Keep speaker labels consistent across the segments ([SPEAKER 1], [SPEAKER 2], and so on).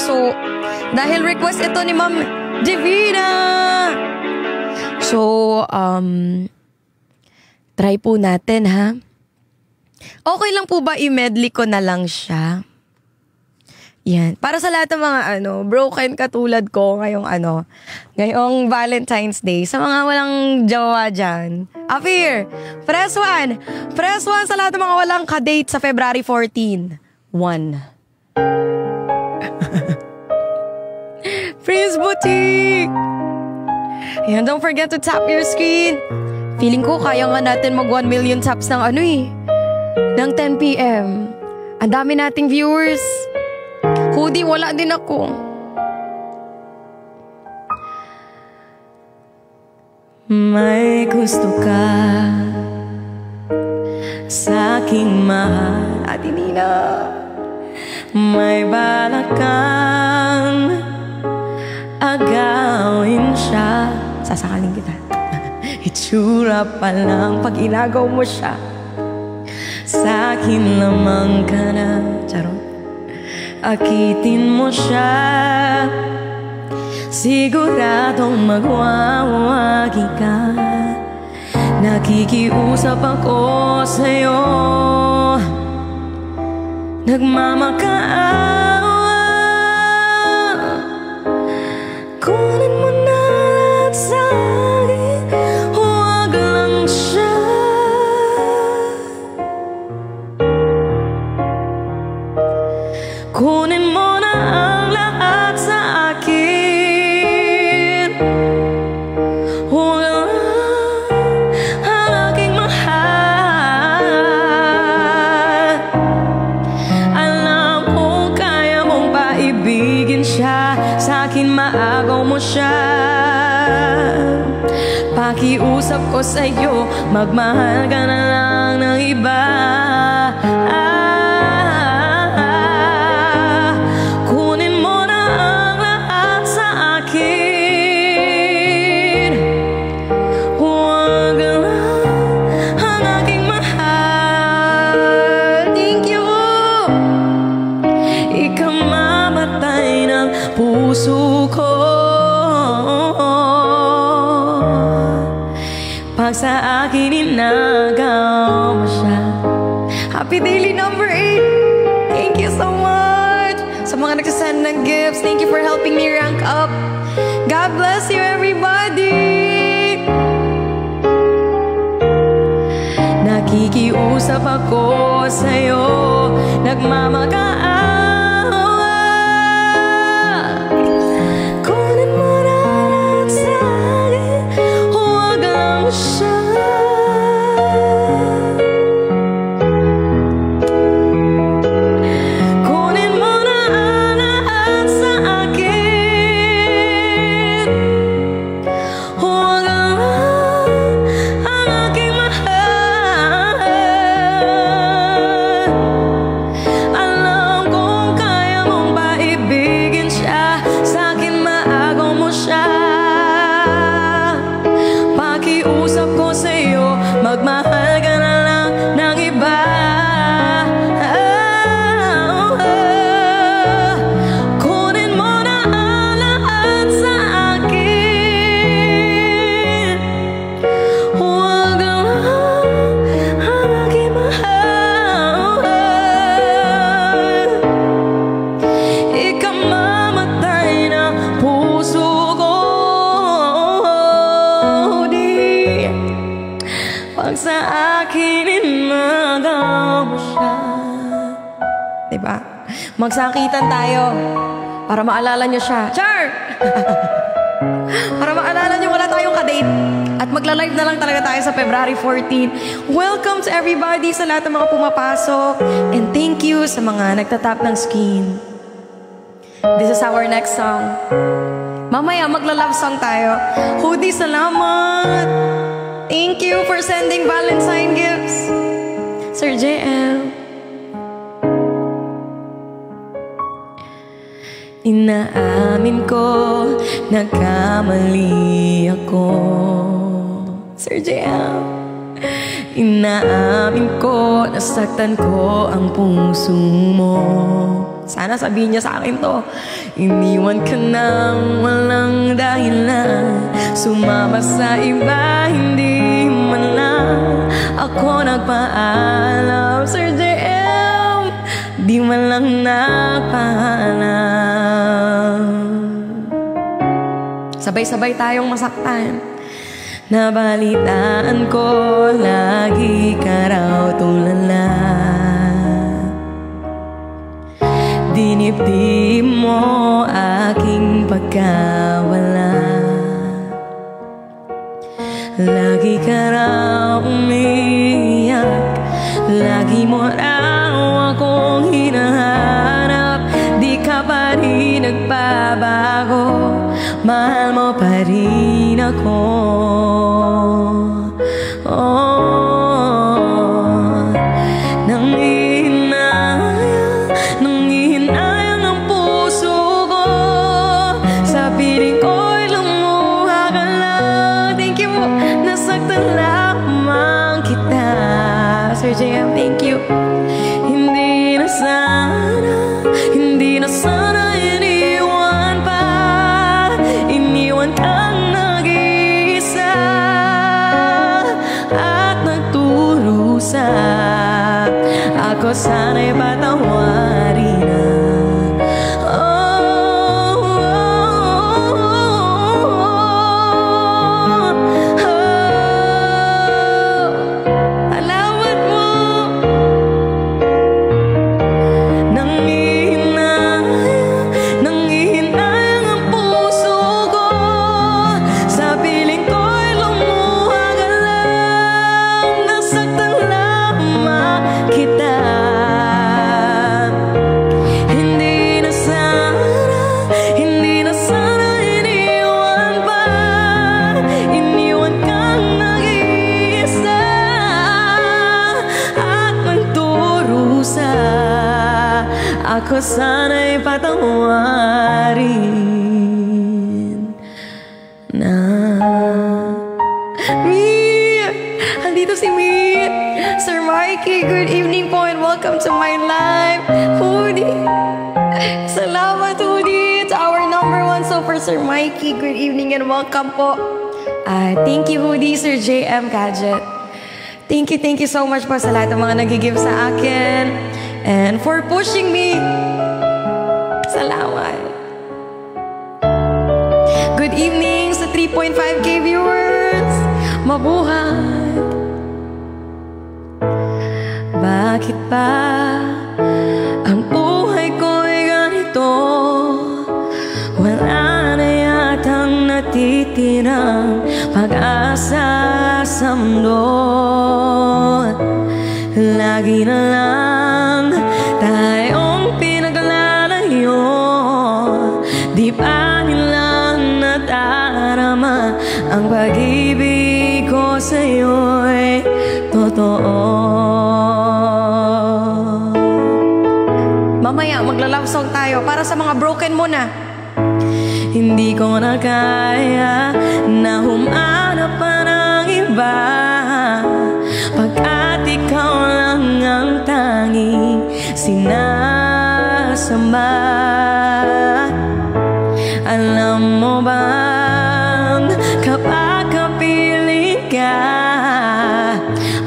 [SPEAKER 1] puso. Dahil request ito ni Ma'am Divina. So, try po natin, ha? Okay lang po ba i-medley ko na lang siya? Yan. Para sa lahat ng mga broken katulad ko ngayong Valentine's Day. Sa mga walang jowa dyan. Up here. Press 1. Press 1 sa lahat ng mga walang kadate sa February 14. 1. Prince Boutique. Ayan, don't forget to tap your screen. Feeling ko kaya nga natin mag 1 million taps ng ng 10 p.m. Ang dami nating viewers. Hoodie, wala din ako. May gusto ka sa aking mahal, Ate Nina. May balak kang agawin siya. Sasakalin kita. Itsura pa lang pag inagaw mo siya. Sa akin lamang ka na. Charot. Akitin mo siya. Siguradong magwawagi ka. Nakikiusap ako sa'yo. Nagmamakaawa. Kunin mo na lahat sa'kin. Huwag lang siya. Kunin mo na ang lahat sa akin. Huwag lang ang aking mahal. Alam kong kaya mong paibigin siya. Sa akin maagaw mo siya. Pakiusap ko sa'yo, magmahal ka na lang ng iba. Puso ko pag sa akin inagaw mo siya. Happy daily number 8. Thank you so much. Sa mga nagsasend ng gifts, thank you for helping me rank up. God bless you everybody. Nakikiusap ako sa'yo. Nagmamakaawa. Magmahal ka na lang ng iba. Kunin mo na ang lahat sa akin. Huwag lang ang aking mahal. Ikamamatay na puso ko. Pag sa akin inagaw mo siya. Diba? Magsakitan tayo para maalala nyo siya. Char! Para maalala nyo wala tayong kadate. At magla-live na lang talaga tayo sa February 14. Welcome to everybody sa lahat ng mga pumapasok. And thank you sa mga nagtatap ng screen. This is our next song. Mamaya magla-love song tayo. Hoodie, salamat! Thank you for sending Valentine gifts, Sir JL. Inaamin ko, nagkamali ako, Sir JL. Inaamin ko, nasaktan ko ang puso mo. Sana sabihin niya sa akin to. Iniwan ka nang walang dahilan, sumama sa iba, hindi man lang ako nagpaalam. Sir JM, di man lang napaalam. Sabay-sabay tayong masaktan. Nabalitaan ko lagi ka raw tulala. Dinibdib mo aking pagkawala. Lagi ka raw umiyak, lagi mo raw akong hinahanap. Di ka pa rin nagbabago, mahal mo pa rin ako. Nangihinayang ang puso ko, sa piling ko'y lumuha ka lang. Thank you, nasaktan lamang kita. Sir JM, thank you. Hindi na sana iniwan pa, iniwan kang nag-iisa at nagturusa. Ako sana'y patawarin na. Salamat mo. Nangihinayang ang puso ko, sa piling ko'y lumuha ka lang. Nasaktan lamang kita. Hindi na sana iniwan pa, iniwan kang nag-iisa at magturusa. Ako sana'y patawarin na. Mir! Andito si Mir! Sir Mikey, good evening po and welcome to my live. Hoodie! Salamat, Hoodie! It's our #1 super Sir Mikey. Good evening and welcome po. Thank you, Hoodie, Sir JM Gadget. Thank you so much po sa lahat ng mga nag-give sa akin and for pushing me. Salamat. Good evening sa 3.5K viewers. Mabuhay. Bakit ba ang buhay ko'y ganito? Wala na yatang natitirang pag-asa sa mundo. Lagi na lang tayong pinaglalayo, di pa nila nadarama ang pag-ibig ko sa'yo'y totoo. Mamaya magla-love song tayo para sa mga broken muna. Hindi ko na kaya na humanap pa ng iba, pagkat ikaw lang ang tanging sinasamba. Alam mo bang kapag kapiling ka,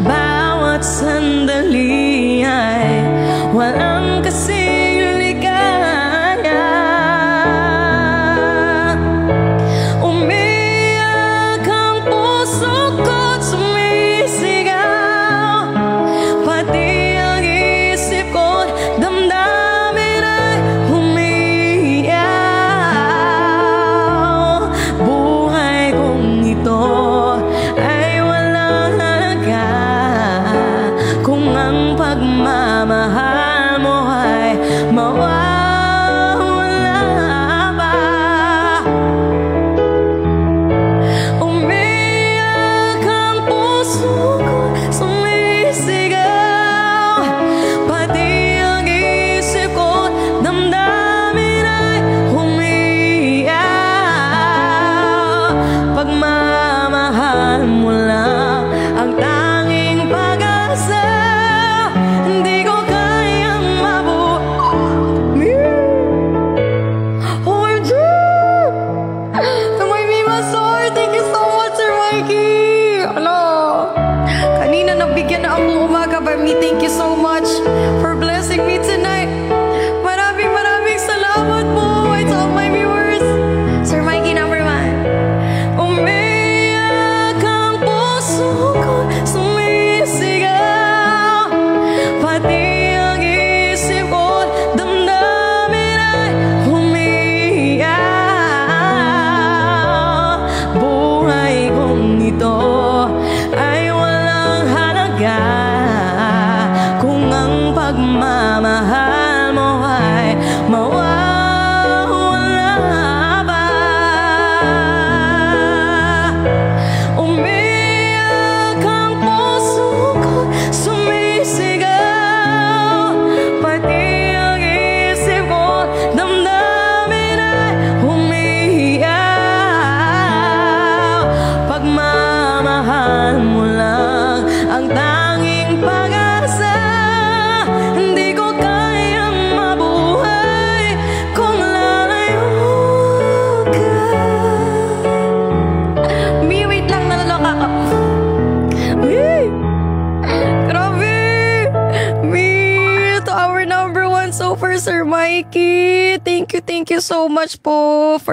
[SPEAKER 1] bawat sandali ay walang kasing ligaya. Umiyak ang puso ko't sumisigaw, pati ang isip ko't damdamin ay umiiyak. Sir Mikey. Thank you so much po for